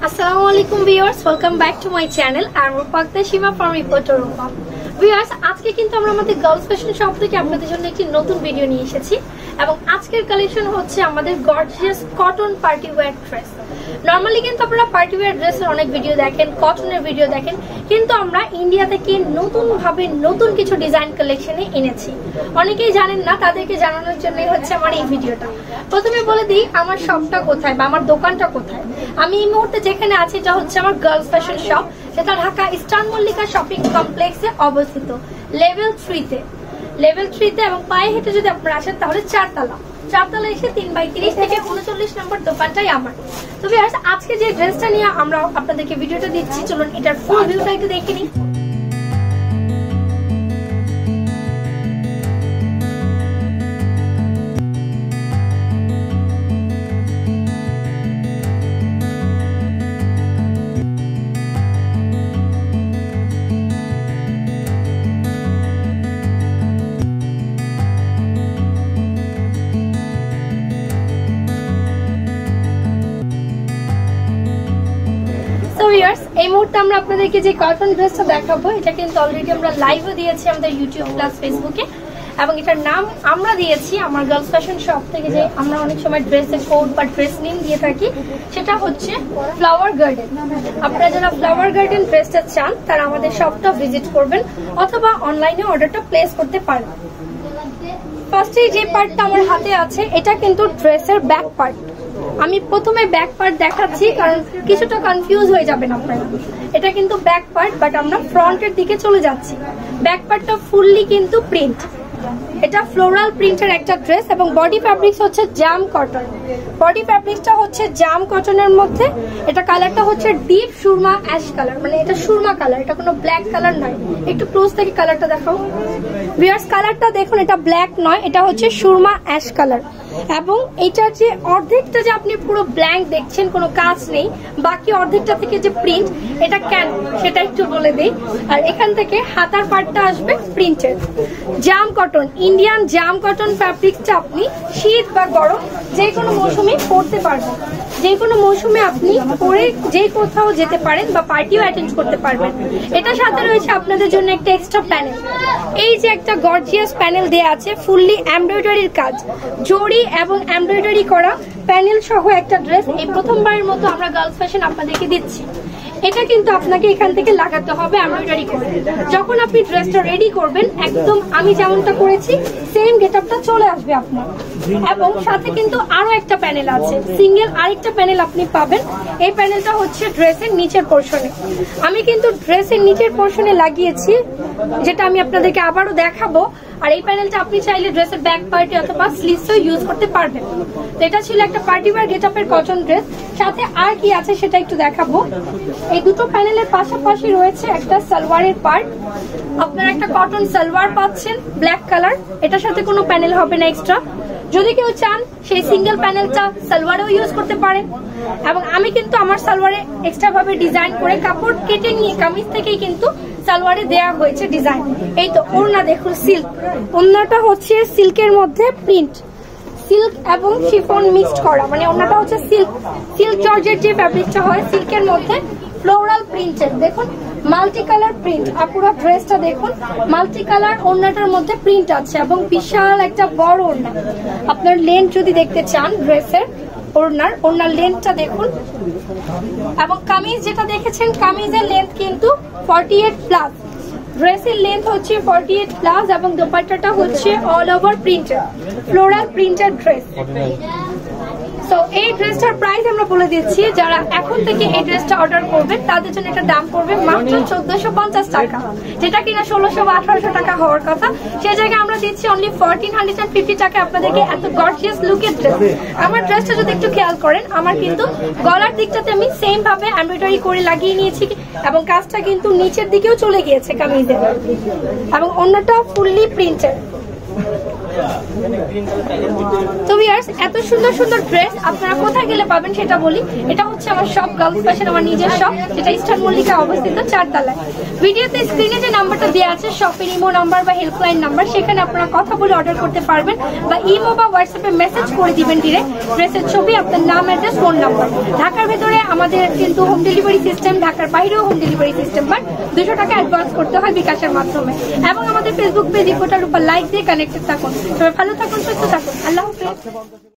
আসসালামু আলাইকুম viewers, welcome back to my channel. আমি রূপা সীমা ফ্রম রিপোর্টার রূপা। ভিউয়ার্স, আজকে কিন্তু আমরা আমাদের গার্লস ফ্যাশন শপ থেকে আপনাদের জন্য একটি নতুন ভিডিও নিয়ে এসেছি এবং আজকের কালেকশন হচ্ছে আমাদের gorgeous cotton party wear dress. Normally কিন্তু আপনারা পার্টি ওয়্যার ড্রেসের অনেক ভিডিও দেখেন, কটনের ভিডিও দেখেন, কিন্তু আমরা ইন্ডিয়া থেকে নতুনভাবে নতুন কিছু ডিজাইন কালেকশনে এনেছি। অনেকেই জানেন না, তাদেরকে জানানোর জন্যই হচ্ছে আমার এই ভিডিওটা। প্রথমে বলে দিই আমার শপটা কোথায় বা আমার দোকানটা কোথায়। আমি এই মুহূর্তে যেখানে আছি এটা হচ্ছে আমার গার্লস ফ্যাশন শপ, যেটা ঢাকা ইস্টার্ন মল্লিকা শপিং কমপ্লেক্সে অবস্থিত লেভেল 3-তে এবং পায়ে হেঁটে যদি আপনারা আসেন তাহলে চারতলা এসে 3/30 থেকে 39 নম্বর দোকানটাই আমার। তো ভিউয়ার্স, আজকে যে ড্রেসটা নিয়ে আমরা আপনাদেরকে ভিডিওটা দিচ্ছি, চলুন এটার ফুল ভিউটা একটু দেখে নিই। এই মুহূর্তে আমরা আপনাদেরকে যে কটন ড্রেসটা দেখাবো, এটা কিন্তু অলরেডি আমরা লাইভও দিয়েছি আমাদের ইউটিউব প্লাস ফেসবুকে, এবং এটার নাম আমরা দিয়েছি আমার গার্লস ফ্যাশন শপ থেকে, যে আমরা অনেক সময় ড্রেসের কোড বা ড্রেস নেম দিয়ে থাকি, সেটা হচ্ছে ফ্লাওয়ার গার্ডেন। আপনারা যারা ফ্লাওয়ার গার্ডেন ড্রেসটা চান তারা আমাদের শপটা ভিজিট করবেন অথবা অনলাইনে অর্ডারটা প্লেস করতে পারেন। ফার্স্টে যে পার্টটা আমার হাতে আছে এটা কিন্তু ড্রেসের ব্যাক পার্ট। আমি প্রথমে ব্যাক পার্ট দেখাচ্ছি কারণ কিছুটা কনফিউজ হয়ে যাবেন আপনারা। এটা কিন্তু ব্যাক পার্ট, বাট আমরা ফ্রন্টের দিকে চলে যাচ্ছি। ব্যাক পার্টটা ফুললি কিন্তু প্রিন্ট, এটা ফ্লোরাল প্রিন্টের একটা ড্রেস এবং বডি ফ্যাব্রিক্স হচ্ছে জাম কটন। বডি ফ্যাব্রিক্সটা হচ্ছে জাম কটনের মধ্যে। এটা কালারটা হচ্ছে ডিপ সুরমা অ্যাশ কালার, মানে এটা সুরমা কালার, এটা কোনো ব্ল্যাক কালার নয়। একটু ক্লোজ থেকে কালারটা দেখাও ভিউয়ার্স, কালারটা দেখুন, এটা ব্ল্যাক নয়, এটা হচ্ছে সুরমা অ্যাশ কালার। এবং এটার যে অর্ধেকটা যে আপনি পুরো ব্ল্যাঙ্ক দেখছেন, কোনো কাজ নেই, বাকি অর্ধেকটা থেকে যে প্রিন্ট, এটা কেন সেটা একটু বলে দেই। আর এখান থেকে হাতার পার্টটা আসবে প্রিন্টের জাম কটন, ইন্ডিয়ান জাম কটন ফ্যাব্রিক্সটা আপনি শীত বা গরম যে কোনো মৌসুমে পরতে পারবেন। যে কোনো মৌসুমে আপনি পরে যে কোথাও যেতে পারেন বা পার্টিও অ্যাটেন্ড করতে পারবেন। এটার সাথে রয়েছে আপনাদের জন্য একটা এক্সট্রা প্যানেল। এই যে একটা গর্জিয়াস প্যানেল দেয়া আছে, ফুললি এমব্রয়ডারির কাজ, জরি এবং এমব্রয়ডারি করা প্যানেল সহ একটা ড্রেস এই প্রথমবারের মতো আমরা গার্লস ফ্যাশন আপনাদেরকে দিচ্ছি। এটা কিন্তু আপনাকে এখান থেকে লাগাতে হবে এমব্রয়ডারি করে। যখন আপনি ড্রেসটা রেডি করবেন, একদম আমি যেমনটা করেছি সেম গেটআপটা চলে আসবে আপনার। এবং সাথে কিন্তু আরো একটা প্যানেল আছে, সিঙ্গেল আরেকটা প্যানেল আপনি পাবেন। এই প্যানেলটা হচ্ছে ড্রেসের নিচের পোর্শনে। আমি কিন্তু ড্রেসের নিচের পোর্শনে লাগিয়েছি, যেটা আমি আপনাদেরকে আবারও দেখাবো। আর এই প্যানেলটা আপনি চাইলে ড্রেসের ব্যাক পার্টি অথবা স্লিভসও ইউজ করতে পারবেন। তো এটা ছিল একটা পার্টি ওয়্যার গেটআপের কটন ড্রেস। সাথে আর কি আছে সেটা একটু দেখাবো। এই দুটো প্যানেলের পাশাপাশি রয়েছে একটা সালোয়ারের পার্ট। আপনারা একটা কটন সালোয়ার পাচ্ছেন ব্ল্যাক কালার, এটার সাথে কোনো প্যানেল হবে না এক্সট্রা। যদি কেউ চান সেই সিঙ্গেল প্যানেলটা সালোয়ারেও ইউজ করতে পারেন। এবং আমি কিন্তু আমার সালোয়ারে এক্সট্রা ভাবে ডিজাইন করে কাপড় কেটে নিয়ে কামিজ থেকেই কিন্তু সালোয়ারে দেয়া হয়েছে ডিজাইন। এই তো ওড়না দেখুন, সিল্ক ওড়নাটা হচ্ছে সিল্কের মধ্যে প্রিন্ট, সিল্ক এবং শিফন মিক্সড করা, মানে ওড়নাটা হচ্ছে সিল্ক জর্জের যে ফ্যাব্রিকটা হয় সিল্কের মধ্যে ফ্লোরাল প্রিন্টেড। দেখুন মাল্টি কালার প্রিন্ট, আর পুরো ড্রেসটা দেখুন মাল্টি কালার ওড়নাটার মধ্যে প্রিন্ট আছে এবং বিশাল একটা বড় ওড়না। আপনার লেন্থ যদি দেখতে চান ড্রেসের ওড়নার লেন্থটা দেখুন। এবং কামিজ যেটা দেখেছেন, কামিজের লেন্থ কিন্তু 48+, ড্রেসের লেন্থ হচ্ছে 48+ এবং দোপাট্টাটা হচ্ছে all over printed, floral printed dress. তো এই ড্রেসটার প্রাইস আমরা বলে দিচ্ছি, যারা এখন থেকে এই ড্রেসটা অর্ডার করবেন তাদের জন্য এটা দাম পড়বে মাত্র 1450 টাকা, যেটা কিনা 1600 বা 1800 টাকা হওয়ার কথা। সেই জায়গায় আমরা দিচ্ছি অনলি 1450 টাকা আপনাদেরকে এত গর্জিয়াস লুকের ড্রেস। আমার ড্রেসটা যদি একটু খেয়াল করেন, আমার কিন্তু গলার দিকটাতে আমি সেম ভাবে এমব্রয়ডারি করে লাগিয়ে নিয়েছি এবং কাজটা কিন্তু নিচের দিকেও চলে গিয়েছে কামিজের, এবং অন্যটা ফুললি প্রিন্টেড। তো ভিউয়ার্স, এত সুন্দর সুন্দর ড্রেস আপনারা কোথায় গেলে পাবেন সেটা বলি। এটা হচ্ছে আমার শপ গার্লস ফ্যাশন, আমার নিজের শপ, যেটা ইস্টার্ন মল্লিকা অবস্থিত 4 তলায়। ভিডিওতে স্ক্রিনে যে নাম্বারটা দেওয়া আছে শপের ইমো নাম্বার বা হেল্পলাইন নাম্বার, সেখানে আপনারা কথা বলে অর্ডার করতে পারবেন, বা ইমো বা হোয়াটসঅ্যাপে মেসেজ করে দিবেন ডিরেক্ট ড্রেসের ছবি, আপনার নাম, অ্যাড্রেস, ফোন নাম্বার। ঢাকার ভেতরে আমাদের কিন্তু হোম ডেলিভারি সিস্টেম, ঢাকার বাইরেও হোম ডেলিভারি সিস্টেম, বাট 200 টাকা অ্যাডভান্স করতে হয় বিকাশের মাধ্যমে। এবং আমাদের ফেসবুক পেজ ইকোটার উপর লাইক দিয়ে কানেক্টেড থাকুন। সবাই ভালো থাকুন, সুস্থ থাকুন, আল্লাহ হাফেজ।